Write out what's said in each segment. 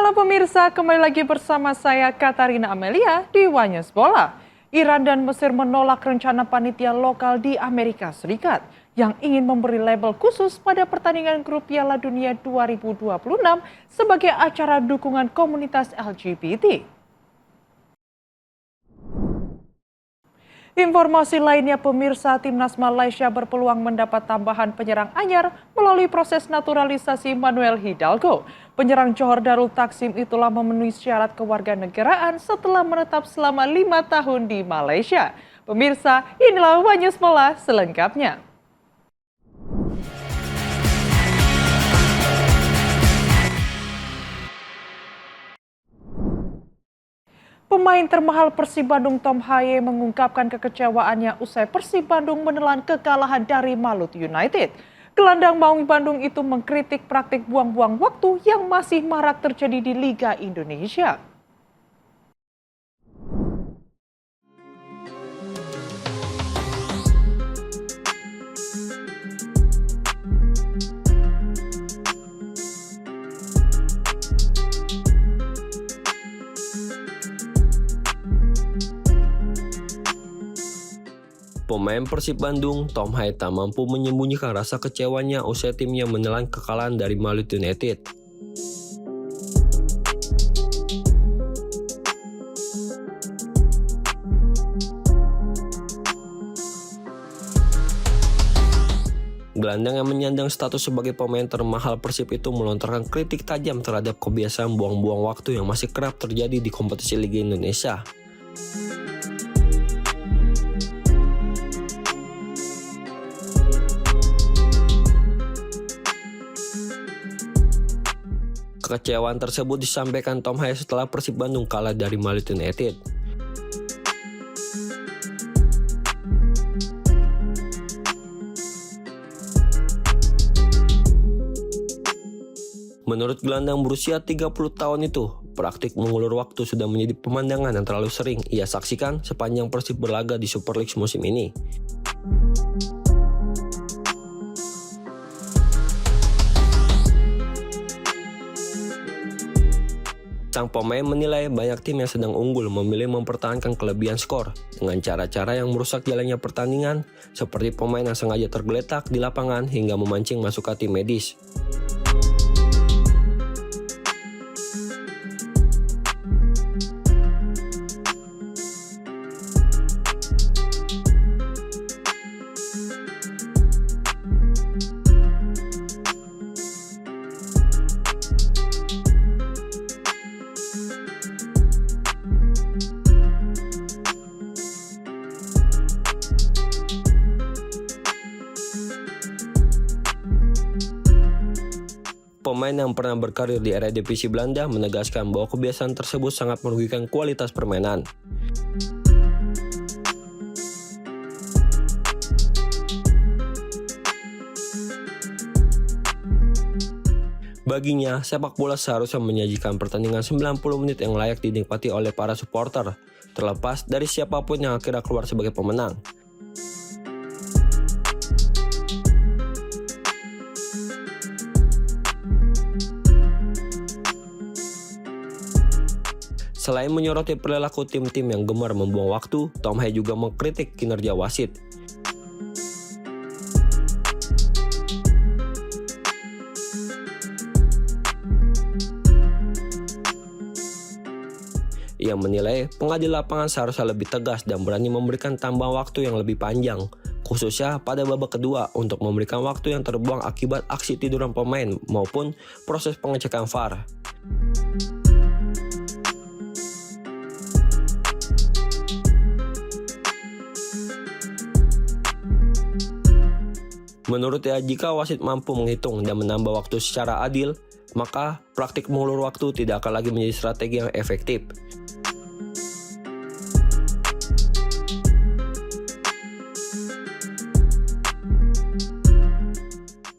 Halo pemirsa, kembali lagi bersama saya Katarina Amelia di Wanyes Bola. Iran dan Mesir menolak rencana panitia lokal di Amerika Serikat yang ingin memberi label khusus pada pertandingan grup Piala Dunia 2026 sebagai acara dukungan komunitas LGBT. Informasi lainnya, pemirsa, timnas Malaysia berpeluang mendapat tambahan penyerang anyar melalui proses naturalisasi Manuel Hidalgo. Penyerang Johor Darul Taksim itulah memenuhi syarat kewarganegaraan setelah menetap selama 5 tahun di Malaysia. Pemirsa, inilah Wanyes Bola selengkapnya. Pemain termahal Persib Bandung Tom Haye mengungkapkan kekecewaannya usai Persib Bandung menelan kekalahan dari Malut United. Gelandang Maung Bandung itu mengkritik praktik buang-buang waktu yang masih marak terjadi di Liga Indonesia. Pemain Persib Bandung, Tom Haye tak mampu menyembunyikan rasa kecewanya usai timnya menelan kekalahan dari Malut United. Gelandang yang menyandang status sebagai pemain termahal Persib itu melontarkan kritik tajam terhadap kebiasaan buang-buang waktu yang masih kerap terjadi di kompetisi Liga Indonesia. Kekecewaan tersebut disampaikan Tom Haye setelah Persib Bandung kalah dari Malut United. Menurut gelandang berusia 30 tahun itu, praktik mengulur waktu sudah menjadi pemandangan yang terlalu sering ia saksikan sepanjang Persib berlaga di Super League musim ini. Sang pemain menilai banyak tim yang sedang unggul memilih mempertahankan kelebihan skor dengan cara-cara yang merusak jalannya pertandingan, seperti pemain yang sengaja tergeletak di lapangan hingga memancing masuk ke tim medis. Pemain yang pernah berkarir di Eredivisie Belanda menegaskan bahwa kebiasaan tersebut sangat merugikan kualitas permainan. Baginya, sepak bola seharusnya menyajikan pertandingan 90 menit yang layak dinikmati oleh para supporter, terlepas dari siapapun yang akhirnya keluar sebagai pemenang. Selain menyoroti perilaku tim-tim yang gemar membuang waktu, Tom Haye juga mengkritik kinerja wasit. Ia menilai pengadil lapangan seharusnya lebih tegas dan berani memberikan tambahan waktu yang lebih panjang, khususnya pada babak kedua untuk memberikan waktu yang terbuang akibat aksi tiduran pemain maupun proses pengecekan VAR. Menurutnya, jika wasit mampu menghitung dan menambah waktu secara adil, maka praktik mengulur waktu tidak akan lagi menjadi strategi yang efektif.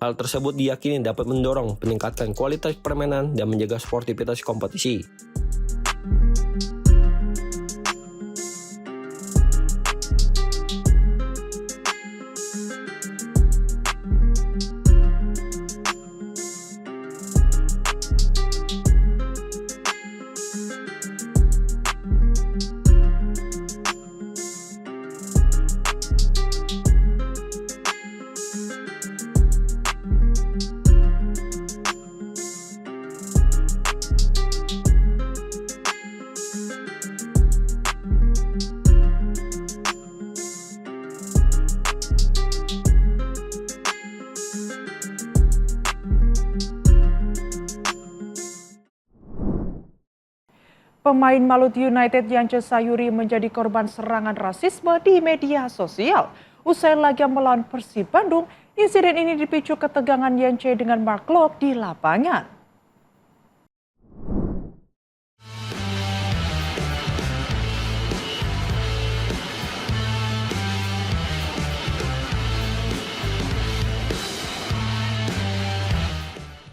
Hal tersebut diyakini dapat mendorong peningkatan kualitas permainan dan menjaga sportivitas kompetisi. Pemain Malut United Yance Sayuri menjadi korban serangan rasisme di media sosial. Usai laga melawan Persib Bandung, insiden ini dipicu ketegangan Yance dengan Mark Locke di lapangan.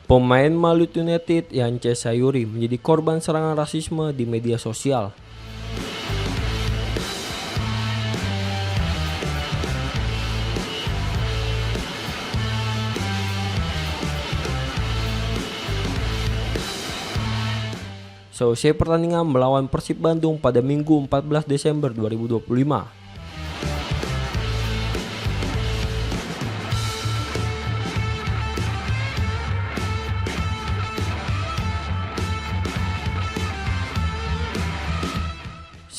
Pemain Malut United Yance Sayuri menjadi korban serangan rasisme di media sosial. Selesai pertandingan melawan Persib Bandung pada Minggu 14 Desember 2025.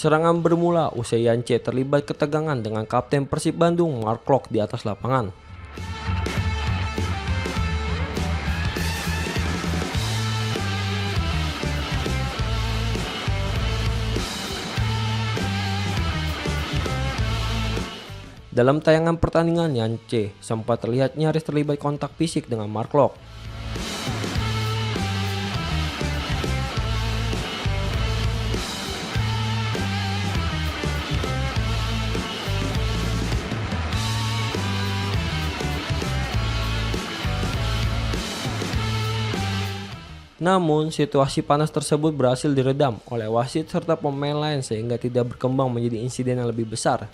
Serangan bermula usai Yance terlibat ketegangan dengan kapten Persib Bandung Mark Locke di atas lapangan. Dalam tayangan pertandingan, Yance sempat terlihat nyaris terlibat kontak fisik dengan Mark Locke. Namun, situasi panas tersebut berhasil diredam oleh wasit serta pemain lain sehingga tidak berkembang menjadi insiden yang lebih besar.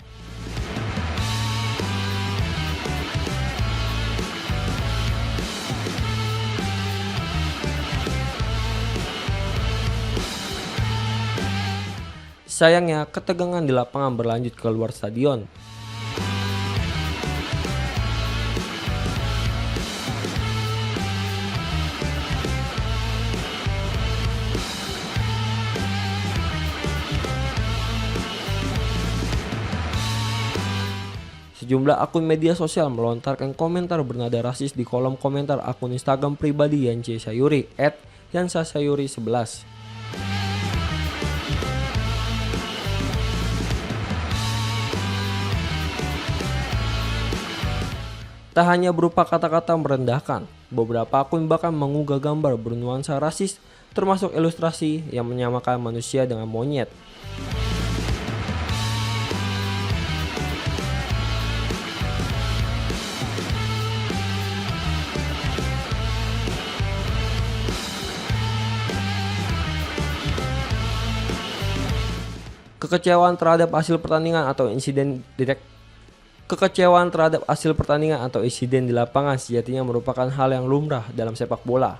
Sayangnya, ketegangan di lapangan berlanjut ke luar stadion. Sejumlah akun media sosial melontarkan komentar bernada rasis di kolom komentar akun Instagram pribadi Yance Sayuri @yansasayuri11. Tak hanya berupa kata-kata merendahkan, beberapa akun bahkan mengunggah gambar bernuansa rasis, termasuk ilustrasi yang menyamakan manusia dengan monyet. Kekecewaan terhadap hasil pertandingan atau insiden di lapangan sejatinya merupakan hal yang lumrah dalam sepak bola.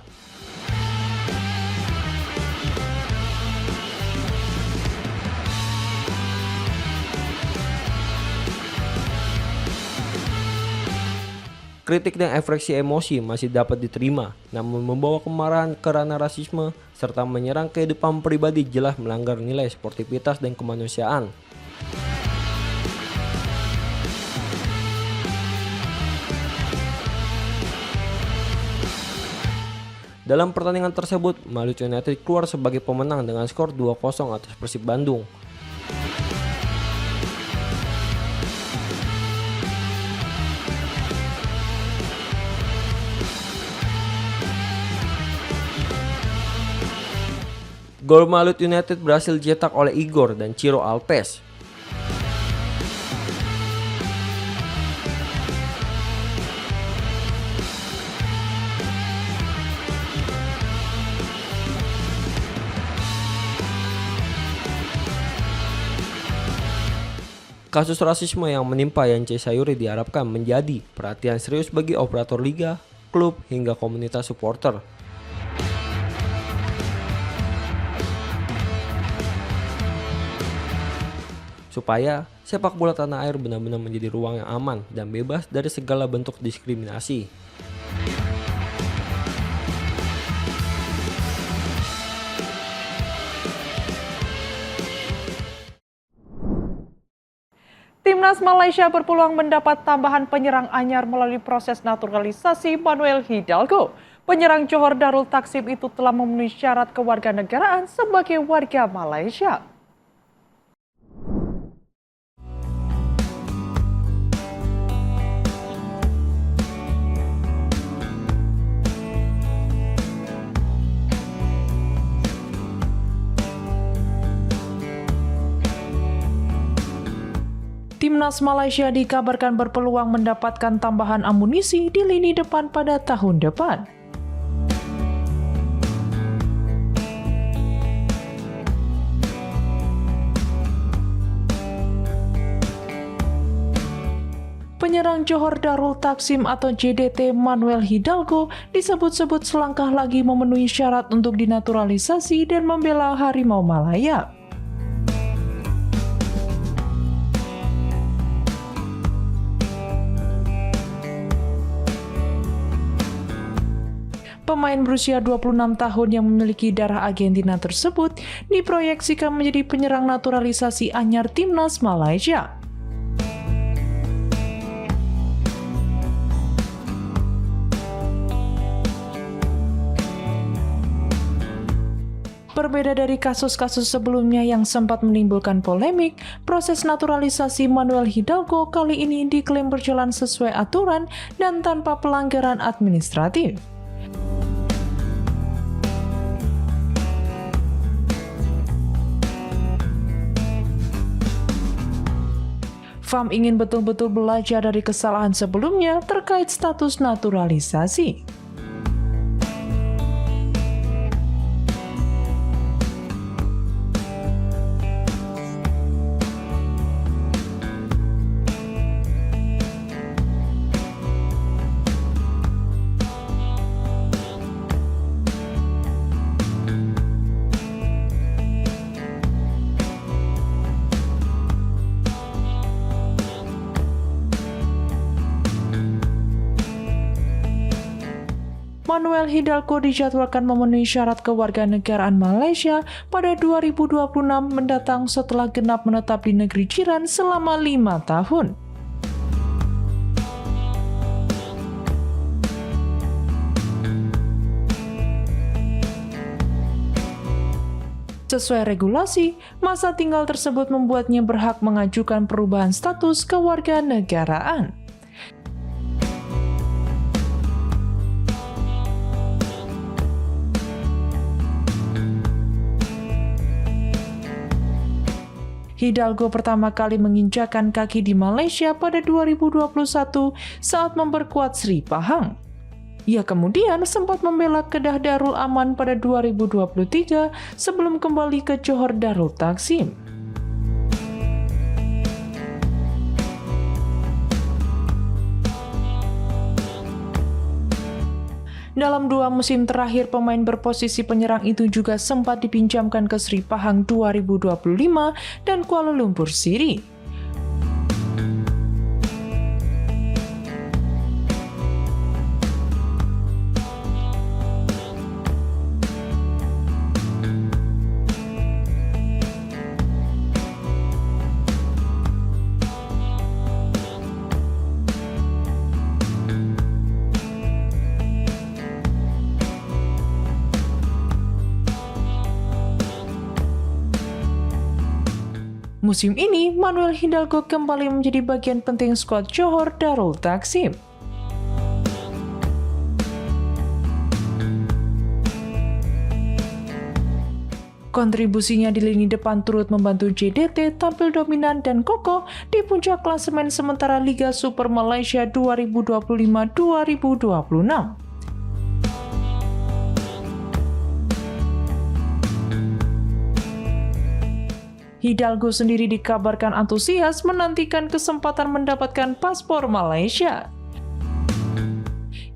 Kritik dan ekspresi emosi masih dapat diterima, namun membawa kemarahan ke ranah rasisme serta menyerang kehidupan pribadi jelas melanggar nilai sportivitas dan kemanusiaan. Dalam pertandingan tersebut, Malut United keluar sebagai pemenang dengan skor 2-0 atas Persib Bandung. Gol Malut United berhasil dicetak oleh Igor dan Ciro Alves. Kasus rasisme yang menimpa Yance Sayuri diharapkan menjadi perhatian serius bagi operator liga, klub, hingga komunitas supporter. Supaya sepak bola tanah air benar-benar menjadi ruang yang aman dan bebas dari segala bentuk diskriminasi. Timnas Timnas Malaysia berpeluang mendapat tambahan penyerang anyar melalui proses naturalisasi Manuel Hidalgo. Penyerang Johor Darul Taksim itu telah memenuhi syarat kewarganegaraan sebagai warga Malaysia. Timnas Malaysia dikabarkan berpeluang mendapatkan tambahan amunisi di lini depan pada tahun depan. Penyerang Johor Darul Taksim atau JDT Manuel Hidalgo disebut-sebut selangkah lagi memenuhi syarat untuk dinaturalisasi dan membela Harimau Malaya. Pemain berusia 26 tahun yang memiliki darah Argentina tersebut diproyeksikan menjadi penyerang naturalisasi anyar Timnas Malaysia. Berbeda dari kasus-kasus sebelumnya yang sempat menimbulkan polemik, proses naturalisasi Manuel Hidalgo kali ini diklaim berjalan sesuai aturan dan tanpa pelanggaran administratif. FAM ingin betul-betul belajar dari kesalahan sebelumnya terkait status naturalisasi. Manuel Hidalgo dijadwalkan memenuhi syarat kewarganegaraan Malaysia pada 2026 mendatang setelah genap menetap di negeri jiran selama 5 tahun. Sesuai regulasi, masa tinggal tersebut membuatnya berhak mengajukan perubahan status kewarganegaraan. Hidalgo pertama kali menginjakan kaki di Malaysia pada 2021 saat memperkuat Sri Pahang. Ia kemudian sempat membela Kedah Darul Aman pada 2023 sebelum kembali ke Johor Darul Taksim. Dalam 2 musim terakhir, pemain berposisi penyerang itu juga sempat dipinjamkan ke Sri Pahang 2025 dan Kuala Lumpur City. Musim ini, Manuel Hidalgo kembali menjadi bagian penting skuad Johor Darul Taksim. Kontribusinya di lini depan turut membantu JDT tampil dominan dan kokoh di puncak klasemen sementara Liga Super Malaysia 2025-2026. Hidalgo sendiri dikabarkan antusias menantikan kesempatan mendapatkan paspor Malaysia.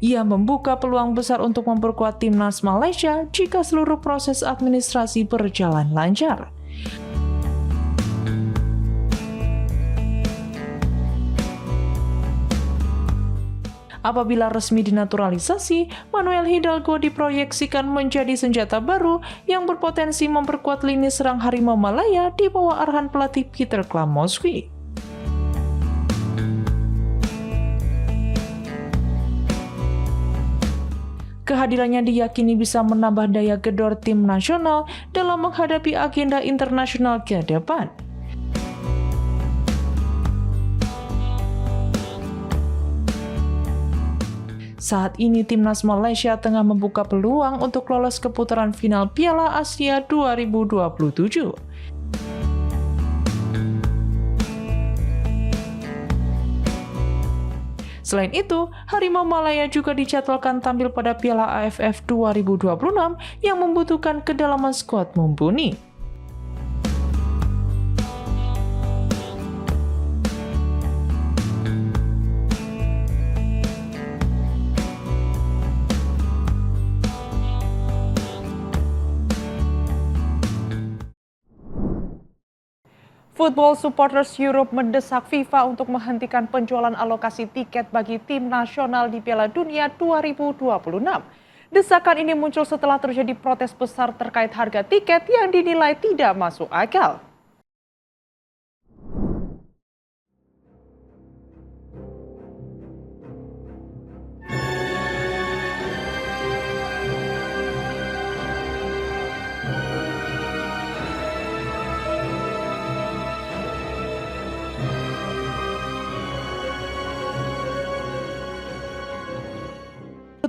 Ia membuka peluang besar untuk memperkuat Timnas Malaysia jika seluruh proses administrasi berjalan lancar. Apabila resmi dinaturalisasi, Manuel Hidalgo diproyeksikan menjadi senjata baru yang berpotensi memperkuat lini serang Harimau Malaya di bawah arahan pelatih Peter Klamosky. Kehadirannya diyakini bisa menambah daya gedor tim nasional dalam menghadapi agenda internasional ke depan. Saat ini timnas Malaysia tengah membuka peluang untuk lolos ke putaran final Piala Asia 2027. Selain itu, Harimau Malaya juga dijadwalkan tampil pada Piala AFF 2026 yang membutuhkan kedalaman skuad mumpuni. Football Supporters Europe mendesak FIFA untuk menghentikan penjualan alokasi tiket bagi tim nasional di Piala Dunia 2026. Desakan ini muncul setelah terjadi protes besar terkait harga tiket yang dinilai tidak masuk akal.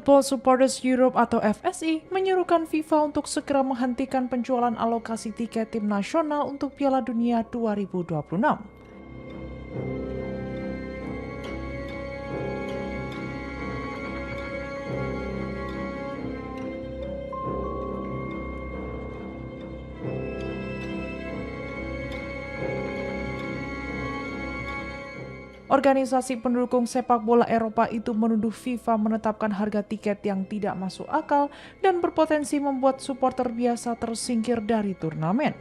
Football Supporters Europe atau FSI menyerukan FIFA untuk segera menghentikan penjualan alokasi tiket tim nasional untuk Piala Dunia 2026. Organisasi pendukung sepak bola Eropa itu menuduh FIFA menetapkan harga tiket yang tidak masuk akal dan berpotensi membuat supporter biasa tersingkir dari turnamen.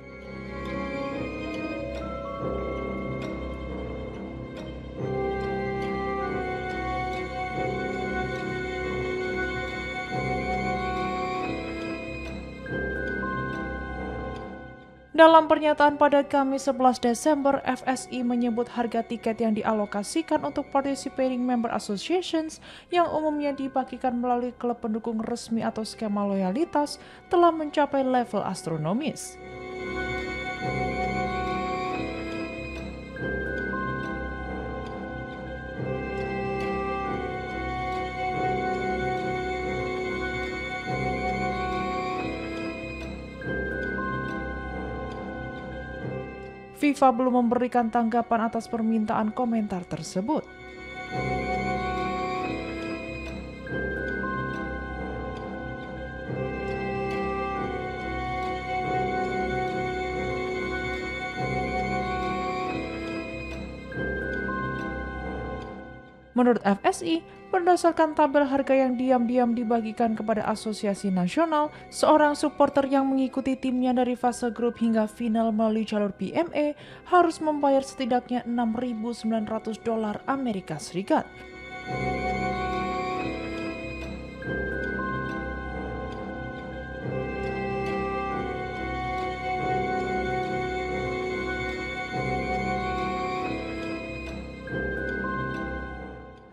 Dalam pernyataan pada Kamis 11 Desember, FSI menyebut harga tiket yang dialokasikan untuk participating member associations yang umumnya dibagikan melalui klub pendukung resmi atau skema loyalitas telah mencapai level astronomis. FIFA belum memberikan tanggapan atas permintaan komentar tersebut. Menurut FSI, berdasarkan tabel harga yang diam-diam dibagikan kepada asosiasi nasional, seorang supporter yang mengikuti timnya dari fase grup hingga final melalui jalur PMA harus membayar setidaknya $6.900 Amerika Serikat.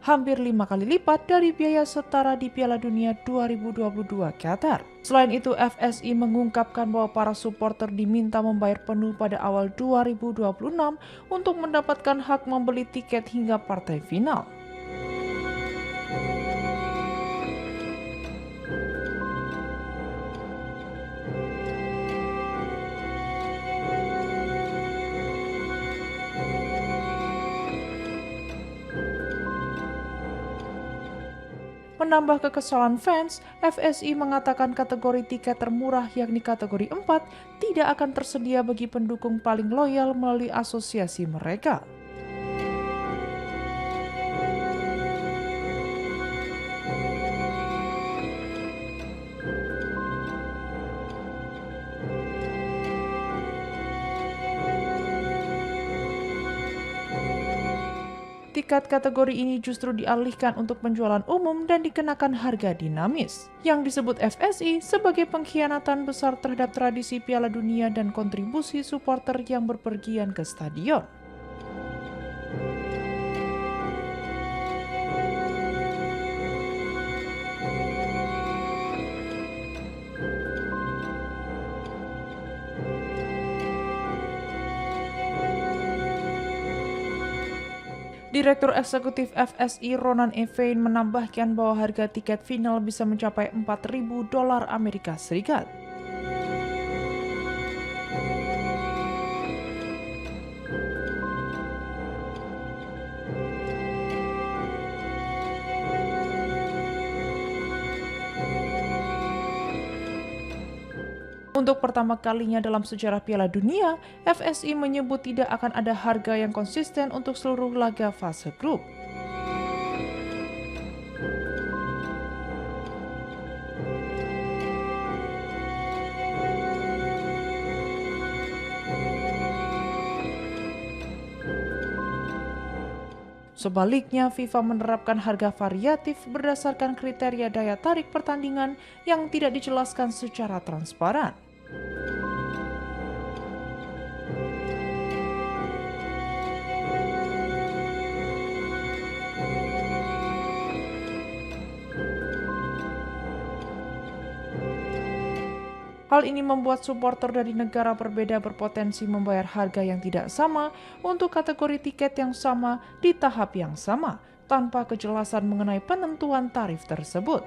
Hampir 5 kali lipat dari biaya setara di Piala Dunia 2022 Qatar. Selain itu, FSI mengungkapkan bahwa para supporter diminta membayar penuh pada awal 2026 untuk mendapatkan hak membeli tiket hingga partai final. Menambah kekesalan fans, FSI mengatakan kategori tiket termurah yakni kategori 4 tidak akan tersedia bagi pendukung paling loyal melalui asosiasi mereka. Tiket kategori ini justru dialihkan untuk penjualan umum dan dikenakan harga dinamis, yang disebut FSI sebagai pengkhianatan besar terhadap tradisi Piala Dunia dan kontribusi supporter yang berpergian ke stadion. Direktur Eksekutif FSI Ronan Evein menambahkan bahwa harga tiket final bisa mencapai $4.000 Amerika Serikat. Untuk pertama kalinya dalam sejarah Piala Dunia, FSI menyebut tidak akan ada harga yang konsisten untuk seluruh laga fase grup. Sebaliknya, FIFA menerapkan harga variatif berdasarkan kriteria daya tarik pertandingan yang tidak dijelaskan secara transparan. Hal ini membuat supporter dari negara berbeda berpotensi membayar harga yang tidak sama untuk kategori tiket yang sama di tahap yang sama, tanpa kejelasan mengenai penentuan tarif tersebut.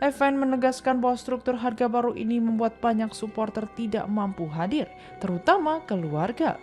Evein menegaskan bahwa struktur harga baru ini membuat banyak supporter tidak mampu hadir, terutama keluarga.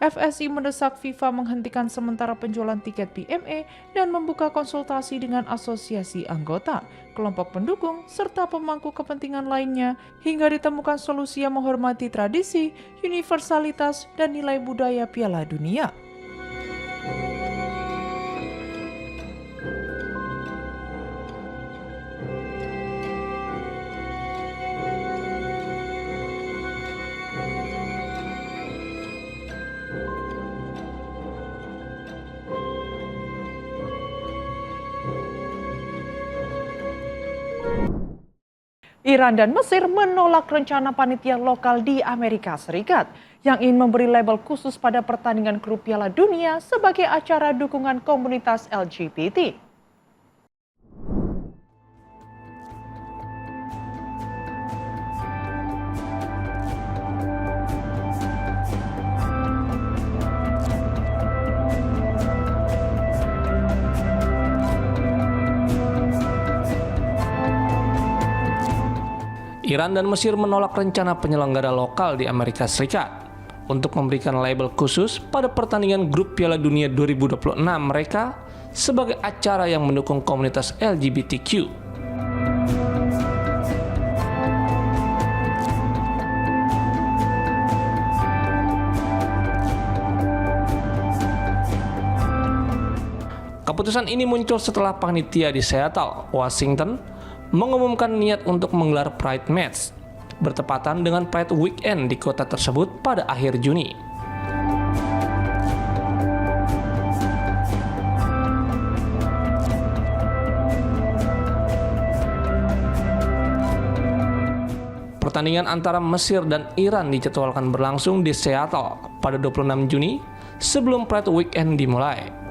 FSI mendesak FIFA menghentikan sementara penjualan tiket PME dan membuka konsultasi dengan asosiasi anggota, kelompok pendukung, serta pemangku kepentingan lainnya hingga ditemukan solusi yang menghormati tradisi, universalitas, dan nilai budaya Piala Dunia. Iran dan Mesir menolak rencana panitia lokal di Amerika Serikat yang ingin memberi label khusus pada pertandingan grup Piala Dunia sebagai acara dukungan komunitas LGBT. Iran dan Mesir menolak rencana penyelenggara lokal di Amerika Serikat untuk memberikan label khusus pada pertandingan grup Piala Dunia 2026 mereka sebagai acara yang mendukung komunitas LGBTQ. Keputusan ini muncul setelah panitia di Seattle, Washington, mengumumkan niat untuk menggelar Pride Match bertepatan dengan Pride Weekend di kota tersebut pada akhir Juni. Pertandingan antara Mesir dan Iran dijadwalkan berlangsung di Seattle pada 26 Juni sebelum Pride Weekend dimulai.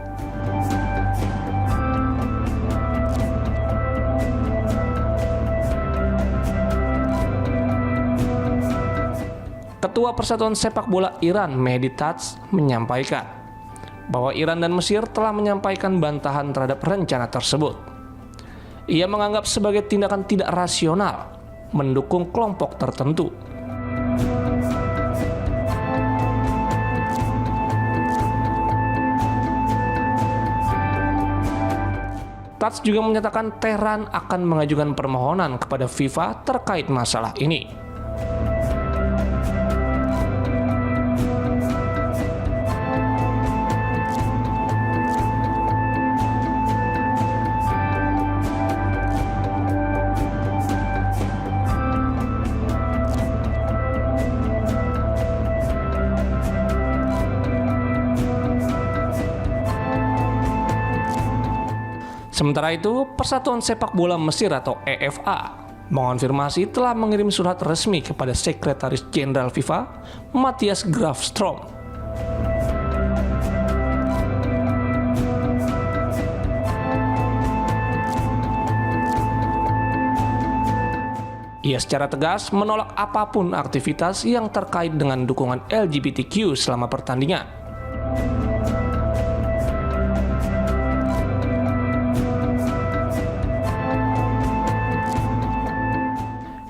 Ketua Persatuan Sepak Bola Iran, Mehdi Tats, menyampaikan bahwa Iran dan Mesir telah menyampaikan bantahan terhadap rencana tersebut. Ia menganggap sebagai tindakan tidak rasional mendukung kelompok tertentu. Tats juga menyatakan Tehran akan mengajukan permohonan kepada FIFA terkait masalah ini. Sementara itu, Persatuan Sepak Bola Mesir atau EFA mengonfirmasi telah mengirim surat resmi kepada Sekretaris Jenderal FIFA, Matthias Graf Strom. Ia secara tegas menolak apapun aktivitas yang terkait dengan dukungan LGBTQ selama pertandingan.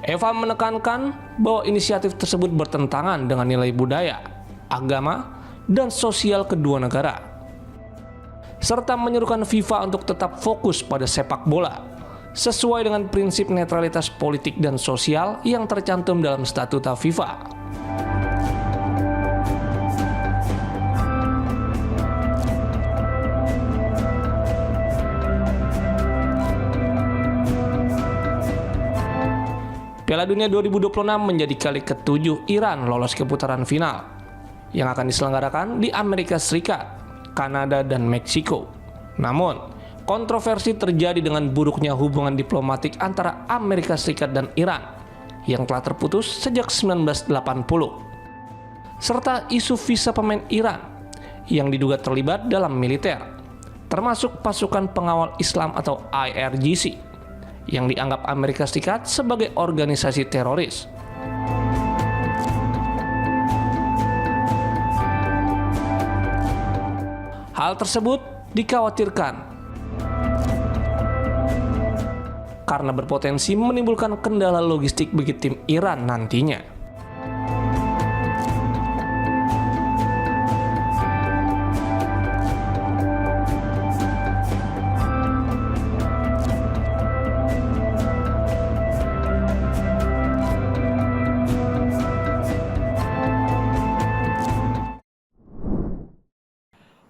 Eva menekankan bahwa inisiatif tersebut bertentangan dengan nilai budaya, agama, dan sosial kedua negara, serta menyerukan FIFA untuk tetap fokus pada sepak bola, sesuai dengan prinsip netralitas politik dan sosial yang tercantum dalam statuta FIFA. Piala Dunia 2026 menjadi kali ke-7 Iran lolos ke putaran final yang akan diselenggarakan di Amerika Serikat, Kanada, dan Meksiko. Namun, kontroversi terjadi dengan buruknya hubungan diplomatik antara Amerika Serikat dan Iran yang telah terputus sejak 1980, serta isu visa pemain Iran yang diduga terlibat dalam militer, termasuk pasukan pengawal Islam atau IRGC, yang dianggap Amerika Serikat sebagai organisasi teroris. Hal tersebut dikhawatirkan karena berpotensi menimbulkan kendala logistik bagi tim Iran nantinya.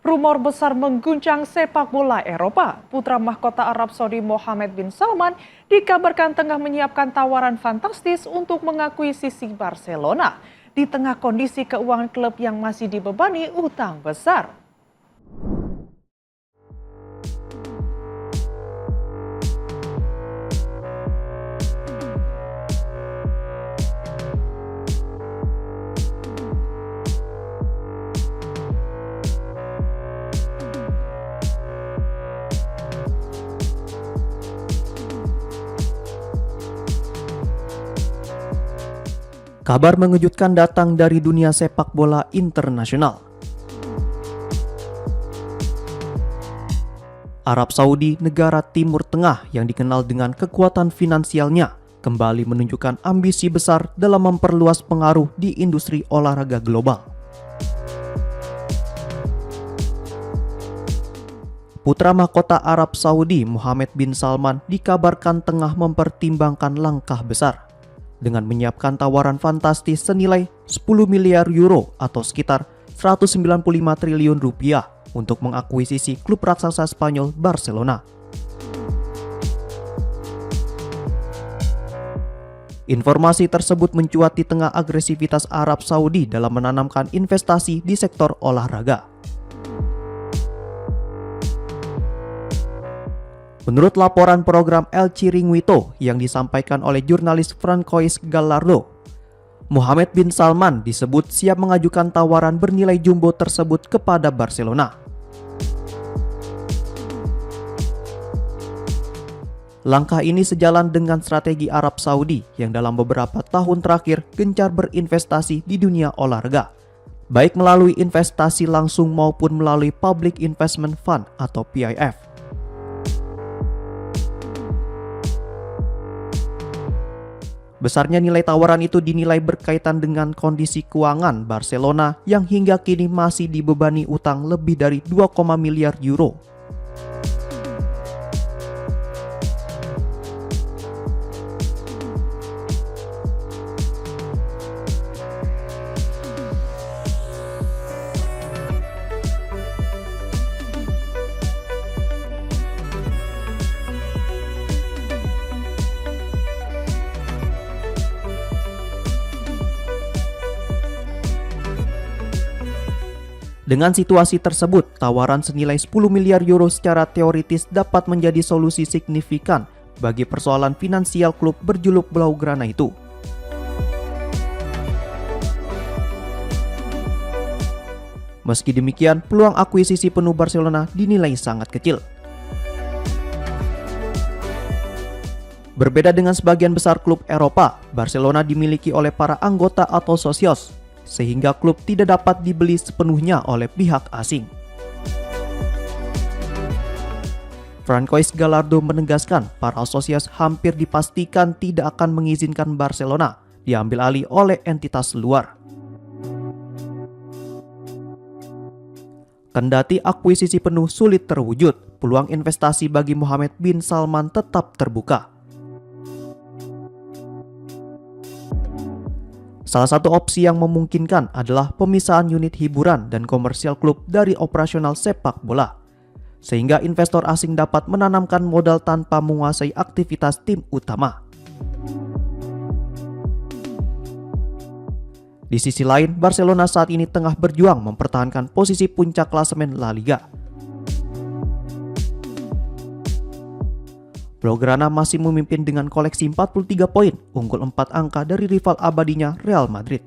Rumor besar mengguncang sepak bola Eropa. Putra mahkota Arab Saudi Mohammed bin Salman dikabarkan tengah menyiapkan tawaran fantastis untuk mengakuisisi Barcelona di tengah kondisi keuangan klub yang masih dibebani utang besar. Kabar mengejutkan datang dari dunia sepak bola internasional. Arab Saudi, negara Timur Tengah yang dikenal dengan kekuatan finansialnya, kembali menunjukkan ambisi besar dalam memperluas pengaruh di industri olahraga global. Putra mahkota Arab Saudi, Mohammed bin Salman, dikabarkan tengah mempertimbangkan langkah besar dengan menyiapkan tawaran fantastis senilai 10 miliar euro atau sekitar 195 triliun rupiah untuk mengakuisisi klub raksasa Spanyol Barcelona. Informasi tersebut mencuat di tengah agresivitas Arab Saudi dalam menanamkan investasi di sektor olahraga. Menurut laporan program El Chiringuito yang disampaikan oleh jurnalis Francois Gallardo, Mohammed bin Salman disebut siap mengajukan tawaran bernilai jumbo tersebut kepada Barcelona. Langkah ini sejalan dengan strategi Arab Saudi yang dalam beberapa tahun terakhir gencar berinvestasi di dunia olahraga, baik melalui investasi langsung maupun melalui Public Investment Fund atau PIF. Besarnya nilai tawaran itu dinilai berkaitan dengan kondisi keuangan Barcelona yang hingga kini masih dibebani utang lebih dari 2, miliar euro. Dengan situasi tersebut, tawaran senilai 10 miliar euro secara teoritis dapat menjadi solusi signifikan bagi persoalan finansial klub berjuluk Blaugrana itu. Meski demikian, peluang akuisisi penuh Barcelona dinilai sangat kecil. Berbeda dengan sebagian besar klub Eropa, Barcelona dimiliki oleh para anggota atau socios, sehingga klub tidak dapat dibeli sepenuhnya oleh pihak asing. Francois Gallardo menegaskan para socios hampir dipastikan tidak akan mengizinkan Barcelona diambil alih oleh entitas luar. Kendati akuisisi penuh sulit terwujud, peluang investasi bagi Mohammed bin Salman tetap terbuka. Salah satu opsi yang memungkinkan adalah pemisahan unit hiburan dan komersial klub dari operasional sepak bola, sehingga investor asing dapat menanamkan modal tanpa menguasai aktivitas tim utama. Di sisi lain, Barcelona saat ini tengah berjuang mempertahankan posisi puncak klasemen La Liga. Blaugrana masih memimpin dengan koleksi 43 poin, unggul 4 angka dari rival abadinya Real Madrid.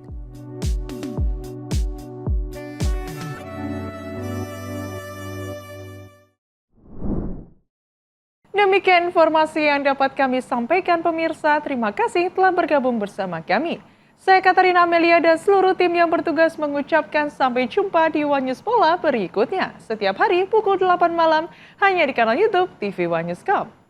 Demikian informasi yang dapat kami sampaikan pemirsa. Terima kasih telah bergabung bersama kami. Saya Katarina Amelia dan seluruh tim yang bertugas mengucapkan sampai jumpa di One News Bola berikutnya. Setiap hari pukul 8 malam hanya di kanal YouTube TV One News.com.